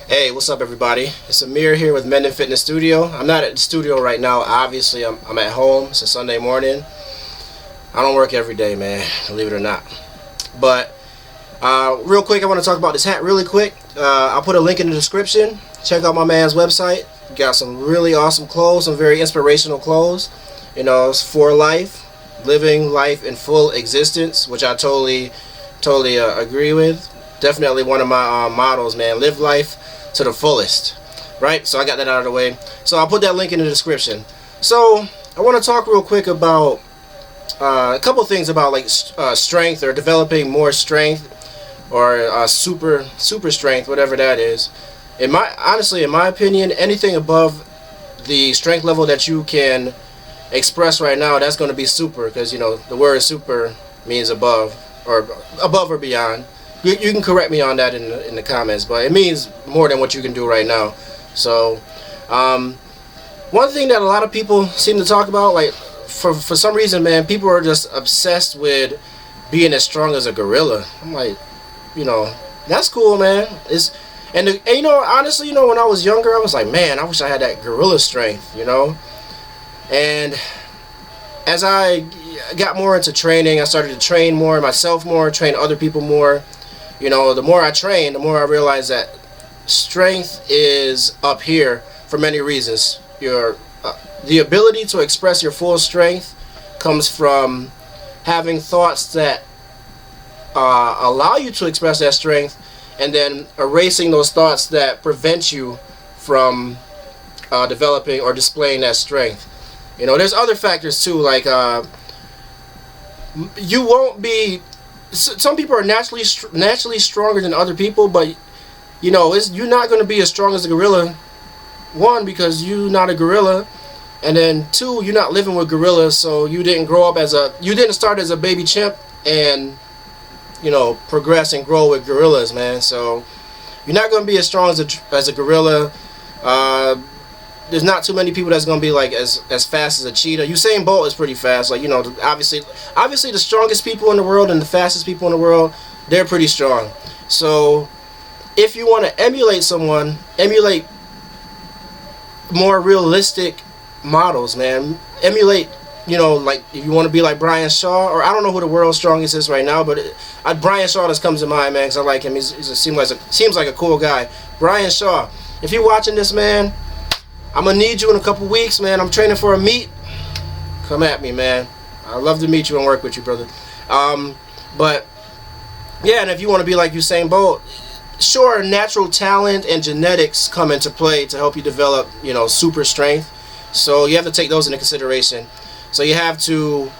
Hey, what's up, everybody? It's Amir here with Men in Fitness Studio. I'm not at the studio right now. Obviously, I'm at home. It's a Sunday morning. I don't work every day, man, believe it or not. But real quick, I want to talk about this hat really quick. I'll put a link in the description. Check out my man's website. Got some really awesome clothes, some very inspirational clothes. You know, it's for life, living life in full existence, which I totally agree with. Definitely one of my mottos, man. Live life to the fullest, right? So I got that out of the way. So I'll put that link in the description. So I want to talk real quick about a couple things about like strength, or developing more strength, or super strength, whatever that is. Honestly, in my opinion, anything above the strength level that you can express right now, that's going to be super, because you know the word super means above or beyond. You can correct me on that in the comments, but it means more than what you can do right now. So one thing that a lot of people seem to talk about, like for some reason, man, people are just obsessed with being as strong as a gorilla. I'm like, you know, that's cool, man. And you know, honestly, you know, when I was younger, I was like, man, I wish I had that gorilla strength, you know. And as I got more into training, I started to train more myself, train other people more. You know, the more I train, the more I realize that strength is up here for many reasons. The ability to express your full strength comes from having thoughts that allow you to express that strength, and then erasing those thoughts that prevent you from developing or displaying that strength. You know, there's other factors too, like you won't be. Some people are naturally stronger than other people, but you know, you're not going to be as strong as a gorilla. One, because you're not a gorilla, and then two, you're not living with gorillas, so you didn't start as a baby chimp and, you know, progress and grow with gorillas, man. So you're not going to be as strong as a gorilla. There's not too many people that's gonna be like as fast as a cheetah. Usain Bolt is pretty fast. Like, you know, obviously the strongest people in the world and the fastest people in the world, they're pretty strong. So if you want to emulate someone, emulate more realistic models, man. Emulate, you know, like if you want to be like Brian Shaw, or I don't know who the world's strongest is right now, but Brian Shaw just comes to mind, man, because I like him. He seems like a cool guy. Brian Shaw, if you're watching this, man, I'm gonna need you in a couple weeks, man. I'm training for a meet. Come at me, man. I'd love to meet you and work with you, brother. But yeah, and if you want to be like Usain Bolt, sure, natural talent and genetics come into play to help you develop, you know, super strength. So you have to take those into consideration. So you have to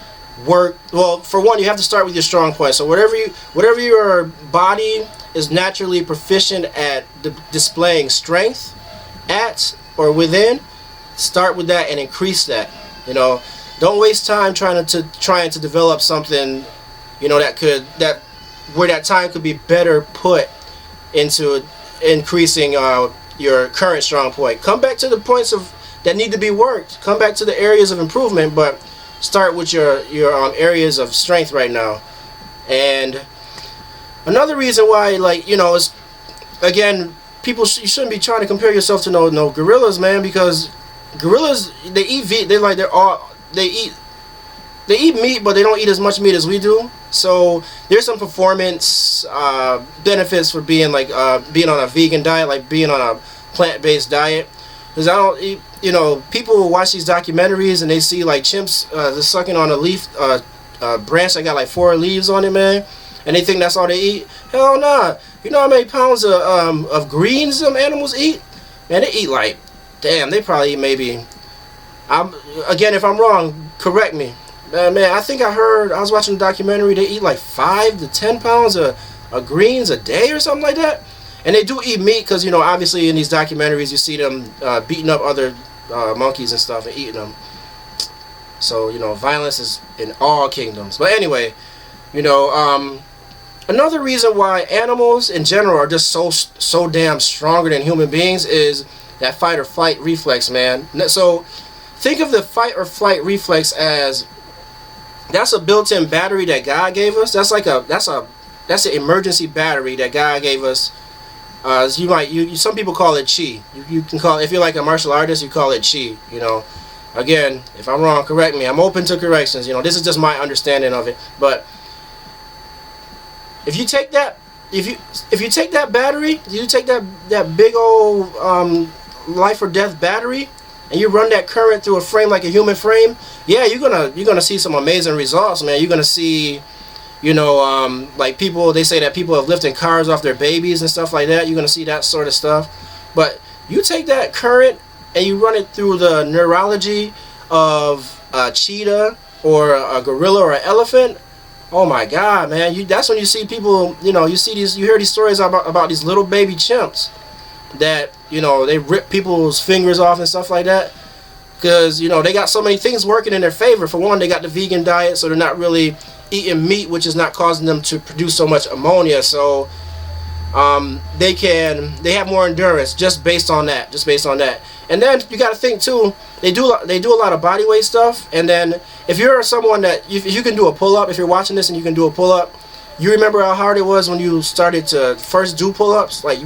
work. Well, for one, you have to start with your strong point. So whatever your body is naturally proficient at displaying strength at or within, start with that and increase that. You know, don't waste time trying to develop something, you know, where that time could be better put into increasing your current strong point. Come back to the points that need to be worked. Come back to the areas of improvement, but start with your areas of strength right now. And another reason why, like, you know, is, again, you shouldn't be trying to compare yourself to no gorillas, man, because gorillas, they eat meat, but they don't eat as much meat as we do. So there's some performance benefits for being being on a vegan diet, like being on a plant-based diet. Because I don't eat, you know, people watch these documentaries and they see like chimps just sucking on a leaf, branch that got like 4 leaves on it, man, and they think that's all they eat. Hell nah. You know how many pounds of greens some animals eat? Man, they eat like, damn, they probably eat maybe, again, if I'm wrong, correct me. Man, I think I was watching a documentary, they eat like 5 to 10 pounds of greens a day or something like that. And they do eat meat because, you know, obviously in these documentaries you see them beating up other monkeys and stuff and eating them. So, you know, violence is in all kingdoms. But anyway, you know, another reason why animals in general are just so damn stronger than human beings is that fight or flight reflex, man. So think of the fight or flight reflex as, that's a built-in battery that God gave us. That's an emergency battery that God gave us So some people call it chi. You can call, if you're like a martial artist, you call it chi. You know, again, if I'm wrong, correct me. I'm open to corrections. You know, this is just my understanding of it. But if you take that, if you take that battery, you take that big old life or death battery, and you run that current through a frame like a human frame, yeah, you're gonna see some amazing results, man. You're gonna see, you know, like people, they say that people have lifted cars off their babies and stuff like that. You're gonna see that sort of stuff. But you take that current and you run it through the neurology of a cheetah or a gorilla or an elephant. Oh my God, man! That's when you see people. You know, you hear these stories about these little baby chimps that, you know, they rip people's fingers off and stuff like that, because, you know, they got so many things working in their favor. For one, they got the vegan diet, so they're not really eating meat, which is not causing them to produce so much ammonia. So they have more endurance just based on that. And then you got to think too, they do a lot of body weight stuff. And then if you're someone that, if you can do a pull-up, if you're watching this and you can do a pull-up, you remember how hard it was when you started to first do pull-ups? Like,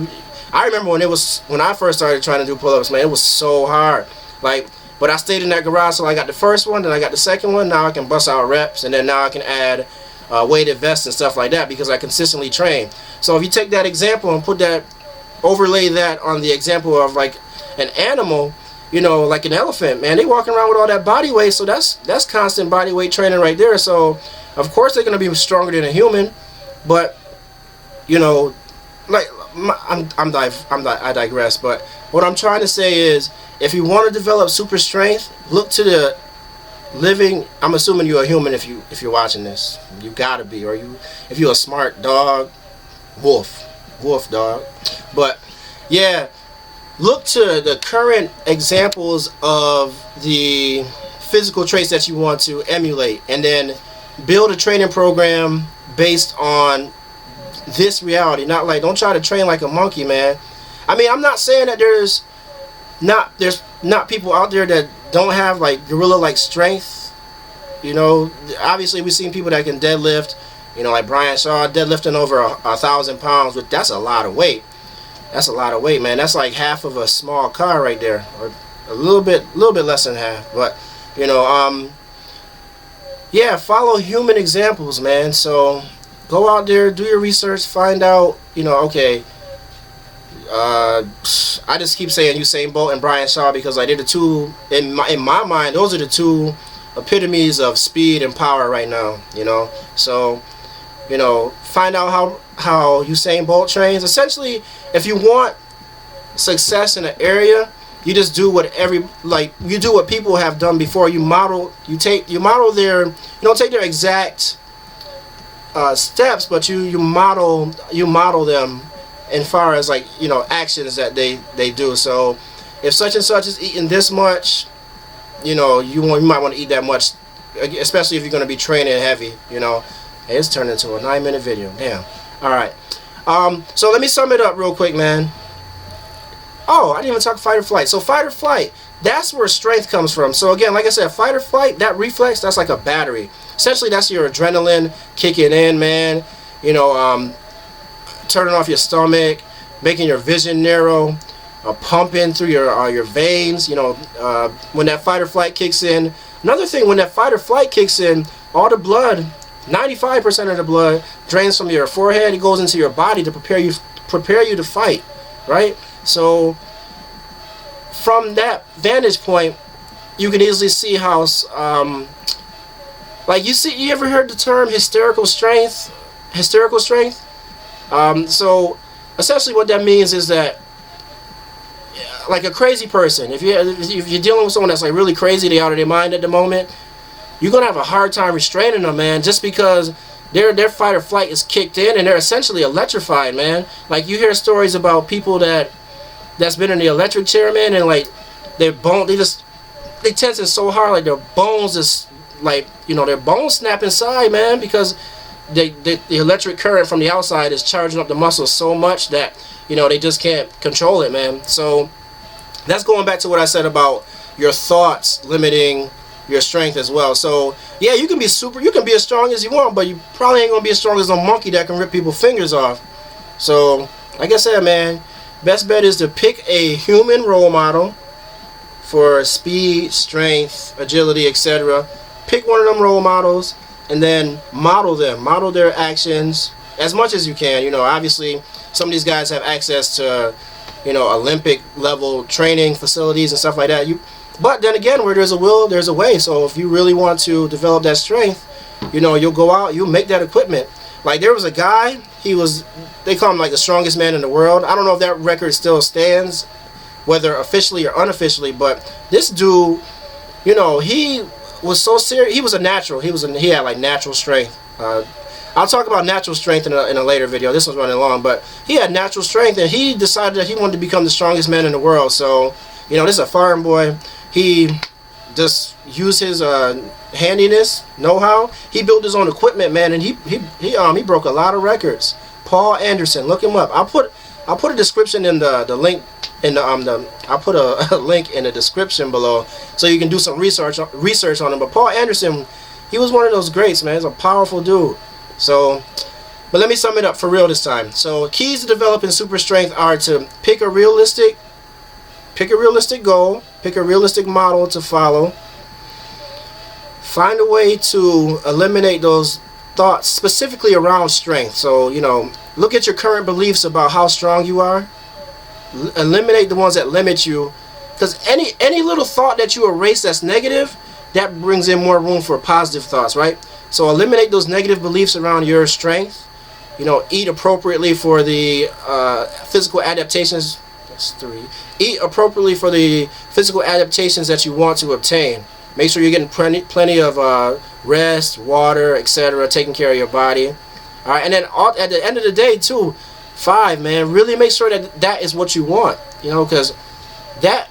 I remember when I first started trying to do pull-ups, man, it was so hard. Like, but I stayed in that garage till I got the first one, then I got the second one. Now I can bust out reps, and then now I can add weighted vests and stuff like that because I consistently train. So if you take that example and overlay that on the example of like an animal, you know, like an elephant, man, they walking around with all that body weight, so that's constant body weight training right there. So of course they're gonna be stronger than a human, but, you know, like I digress. But what I'm trying to say is, if you want to develop super strength, look to the living. I'm assuming you're a human if you're watching this. You gotta be, or if you're a smart dog, wolf dog. But yeah, look to the current examples of the physical traits that you want to emulate, and then build a training program based on this reality. Not like, don't try to train like a monkey, man. I mean, I'm not saying that there's not people out there that don't have like gorilla like strength. You know, obviously we've seen people that can deadlift, you know, like Brian Shaw deadlifting over 1,000 pounds, but that's a lot of weight. That's a lot of weight, man. That's like half of a small car right there, or a little bit less than half. But, you know, yeah, follow human examples, man. So go out there, do your research, find out, you know, okay, I just keep saying Usain Bolt and Brian Shaw because like they're the two, in my mind, those are the two epitomes of speed and power right now, you know. So, you know, find out how Usain Bolt trains. Essentially, if you want success in an area, you just do you do what people have done before. You don't take their exact steps, but you model them as far as, like, you know, actions that they do. So if such and such is eating this much, you know, you might want to eat that much, especially if you're going to be training heavy, you know. Hey, it's turned into a 9-minute video. Damn. All right. So let me sum it up real quick, man. Oh, I didn't even talk fight or flight. So fight or flight, that's where strength comes from. So again, like I said, fight or flight, that reflex, that's like a battery. Essentially, that's your adrenaline kicking in, man. You know, turning off your stomach, making your vision narrow, pumping through your veins. You know, when that fight or flight kicks in. Another thing, when that fight or flight kicks in, all the blood, 95% of the blood drains from your forehead. It goes into your body to prepare you to fight, right? So from that vantage point, you can easily see how, like, you ever heard the term hysterical strength? So essentially what that means is that, like a crazy person, if you're dealing with someone that's like really crazy, they out of their mind at the moment, you're gonna have a hard time restraining them, man, just because their fight or flight is kicked in and they're essentially electrified, man. Like, you hear stories about people that's been in the electric chair, man, and like they tensing so hard, like their bones is, like, you know, their bones snap inside, man, because the electric current from the outside is charging up the muscles so much that, you know, they just can't control it, man. So that's going back to what I said about your thoughts limiting your strength as well. So yeah, you can be as strong as you want, but you probably ain't gonna be as strong as a monkey that can rip people's fingers off. So like I said, man, best bet is to pick a human role model for speed, strength, agility, etc. Pick one of them role models and then model them. Model their actions as much as you can. You know, obviously, some of these guys have access to, you know, Olympic level training facilities and stuff like that. But then again, where there's a will, there's a way. So if you really want to develop that strength, you know, you'll go out, you'll make that equipment. Like there was a guy, they call him like the strongest man in the world. I don't know if that record still stands, whether officially or unofficially, but this dude, you know, he was so serious. He was a natural. He had like natural strength. I'll talk about natural strength in a later video. This one's running long, but he had natural strength, and he decided that he wanted to become the strongest man in the world. So, you know, this is a farm boy. He just used his handiness, know-how. He built his own equipment, man, and he broke a lot of records. Paul Anderson, look him up. I'll put a description in the link in I'll put a link in the description below so you can do some research on him. But Paul Anderson, he was one of those greats, man. He's a powerful dude. So, but let me sum it up for real this time. So, keys to developing super strength are to pick a realistic goal, pick a realistic model to follow, find a way to eliminate those thoughts specifically around strength. So, you know, look at your current beliefs about how strong you are. Eliminate the ones that limit you, because any little thought that you erase that's negative, that brings in more room for positive thoughts, right? So eliminate those negative beliefs around your strength. You know, eat appropriately for the physical adaptations. That's 3. Eat appropriately for the physical adaptations that you want to obtain. Make sure you're getting plenty of rest, water, etc., taking care of your body. All right, and then at the end of the day, too, 5, man, really make sure that is what you want. You know, because that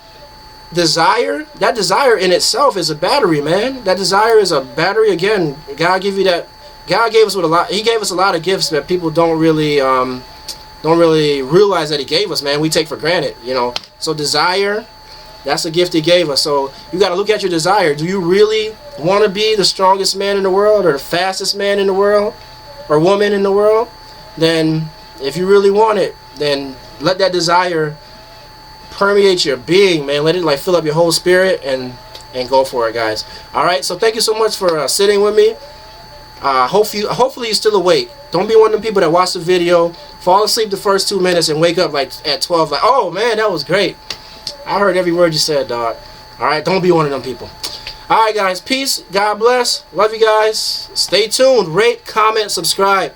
desire in itself is a battery, man. That desire is a battery. Again, God gave you that. God gave us with a lot. He gave us a lot of gifts that people don't really realize that He gave us, man. We take for granted, you know. So desire, that's a gift He gave us. So you got to look at your desire. Do you really want to be the strongest man in the world, or the fastest man in the world, or woman in the world? Then, if you really want it, then let that desire permeate your being, man. Let it like fill up your whole spirit and go for it, guys. All right. So thank you so much for sitting with me. Hopefully you're still awake. Don't be one of them people that watch the video, fall asleep the first 2 minutes, and wake up like at 12, like, oh man, that was great. I heard every word you said, dog. All right. Don't be one of them people. All right, guys. Peace. God bless. Love you guys. Stay tuned. Rate, comment, subscribe.